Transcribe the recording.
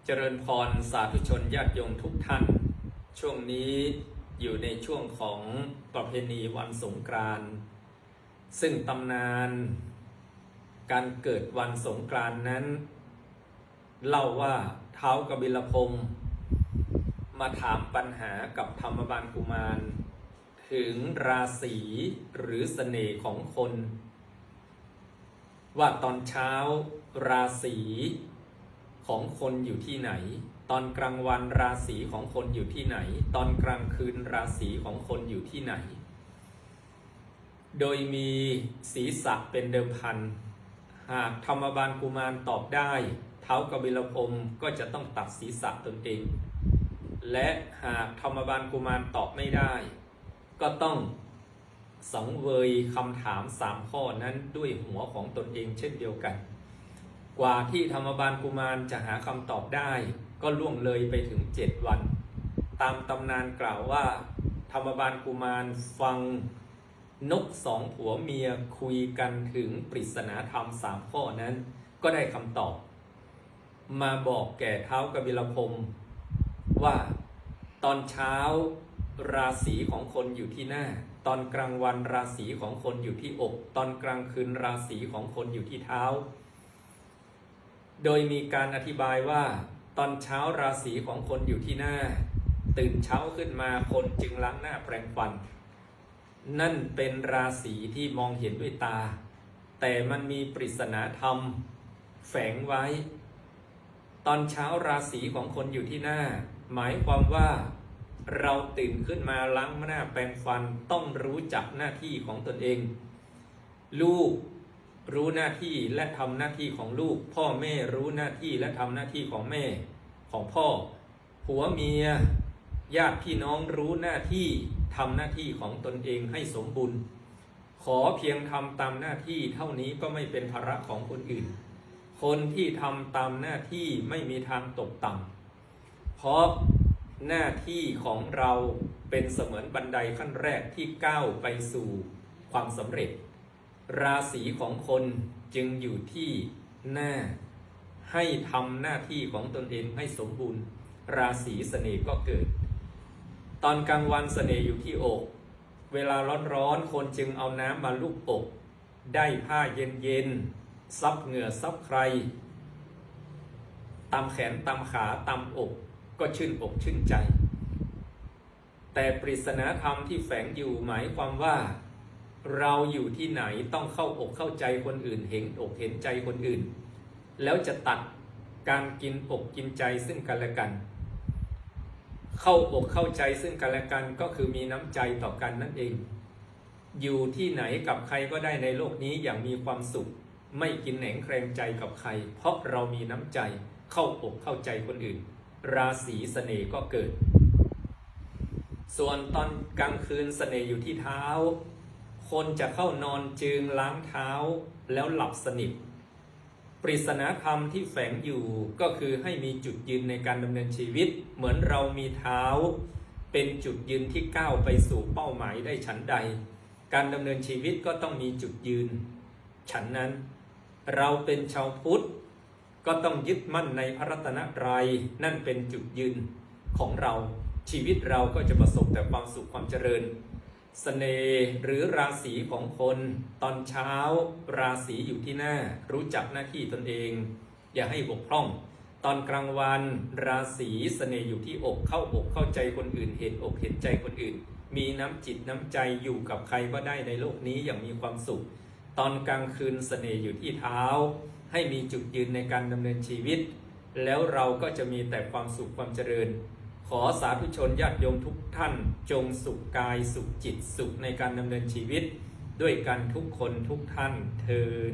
เจริญพรสาธุชนญาติโยมทุกท่านช่วงนี้อยู่ในช่วงของประเพณีวันสงกรานต์ซึ่งตำนานการเกิดวันสงกรานต์นั้นเล่าว่าท้าวกบิลพงศ์มาถามปัญหากับธรรมบาลกุมารถึงราศีหรือเสน่ห์ของคนว่าตอนเช้าราศีของคนอยู่ที่ไหนตอนกลางวันราศีของคนอยู่ที่ไหนตอนกลางคืนราศีของคนอยู่ที่ไหนโดยมีศีรษะเป็นเดิมพันหากธรรมบาลกุมารตอบได้ท้าวกบิลพงศ์ก็จะต้องตัดศีรษะตนเองและหากธรรมบาลกุมารตอบไม่ได้ก็ต้องสังเวยคำถาม3ข้อนั้นด้วยหัวของตนเองเช่นเดียวกันกว่าที่ธรรมบาลกุมารจะหาคำตอบได้ก็ล่วงเลยไปถึง7 วันตามตำนานกล่าวว่าธรรมบาลกุมารฟังนก2ผัวเมียคุยกันถึงปริศนาธรรม3ข้อนั้นก็ได้คำตอบมาบอกแก่ท้าวกบิลพงศ์ว่าตอนเช้าราศีของคนอยู่ที่หน้าตอนกลางวันราศีของคนอยู่ที่อกตอนกลางคืนราศีของคนอยู่ที่เท้าโดยมีการอธิบายว่าตอนเช้าราศีของคนอยู่ที่หน้าตื่นเช้าขึ้นมาคนจึงล้างหน้าแปรงฟันนั่นเป็นราศีที่มองเห็นด้วยตาแต่มันมีปริศนาธรรมแฝงไว้ตอนเช้าราศีของคนอยู่ที่หน้าหมายความว่าเราตื่นขึ้นมาล้างหน้าแปรงฟันต้องรู้จักหน้าที่ของตนเองลูกรู้หน้าที่และทำหน้าที่ของลูกพ่อแม่รู้หน้าที่และทำหน้าที่ของแม่ของพ่อผัวเมียญาติพี่น้องรู้หน้าที่ทำหน้าที่ของตนเองให้สมบูรณ์ขอเพียงทำตามหน้าที่เท่านี้ก็ไม่เป็นภาระของคนอื่นคนที่ทำตามหน้าที่ไม่มีทางตกต่ำเพราะหน้าที่ของเราเป็นเสมือนบันไดขั้นแรกที่ก้าวไปสู่ความสำเร็จราศีของคนจึงอยู่ที่หน้าให้ทำหน้าที่ของตนเองให้สมบูรณ์ราศีเสน่ห์ก็เกิดตอนกลางวันเสน่ห์อยู่ที่อกเวลาร้อนๆคนจึงเอาน้ำมาลูบอกได้ผ้าเย็นๆซับเหงื่อซับใครตามแขนตามขาตามอกก็ชื่นอกชื่นใจแต่ปริศนาธรรมที่แฝงอยู่หมายความว่าเราอยู่ที่ไหนต้องเข้าอกเข้าใจคนอื่นเห็นอกเห็นใจคนอื่นแล้วจะตัดการกินอกกินใจซึ่งกันและกันเข้าอกเข้าใจซึ่งกันและกันก็คือมีน้ำใจต่อกันนั่นเองอยู่ที่ไหนกับใครก็ได้ในโลกนี้อย่างมีความสุขไม่กินแหนงแครงใจกับใครเพราะเรามีน้ำใจเข้าอกเข้าใจคนอื่นราศีเสน่ห์ก็เกิดส่วนตอนกลางคืนเสน่ห์อยู่ที่เท้าคนจะเข้านอนจึงล้างเท้าแล้วหลับสนิทปริศนาธรรมที่แฝงอยู่ก็คือให้มีจุดยืนในการดำเนินชีวิตเหมือนเรามีเท้าเป็นจุดยืนที่ก้าวไปสู่เป้าหมายได้ฉันใดการดำเนินชีวิตก็ต้องมีจุดยืนฉันนั้นเราเป็นชาวพุทธก็ต้องยึดมั่นในพระรัตนตรัยนั่นเป็นจุดยืนของเราชีวิตเราก็จะประสบแต่ความสุขความเจริญเสน่ห์หรือราศีของคนตอนเช้าราศีอยู่ที่หน้ารู้จักหน้าที่ตนเองอย่าให้บกพร่องตอนกลางวันราศีเสน่ห์อยู่ที่อกเข้าอกเข้าใจคนอื่นเห็นอกเห็นใจคนอื่นมีน้ำจิตน้ำใจอยู่กับใครก็ได้ในโลกนี้อย่างมีความสุขตอนกลางคืนเสน่ห์อยู่ที่เท้าให้มีจุดยืนในการดำเนินชีวิตแล้วเราก็จะมีแต่ความสุขความเจริญขอสาธุชนญาติโยมทุกท่านจงสุขกายสุขจิตสุขในการดำเนินชีวิตด้วยกันทุกคนทุกท่านเทอญ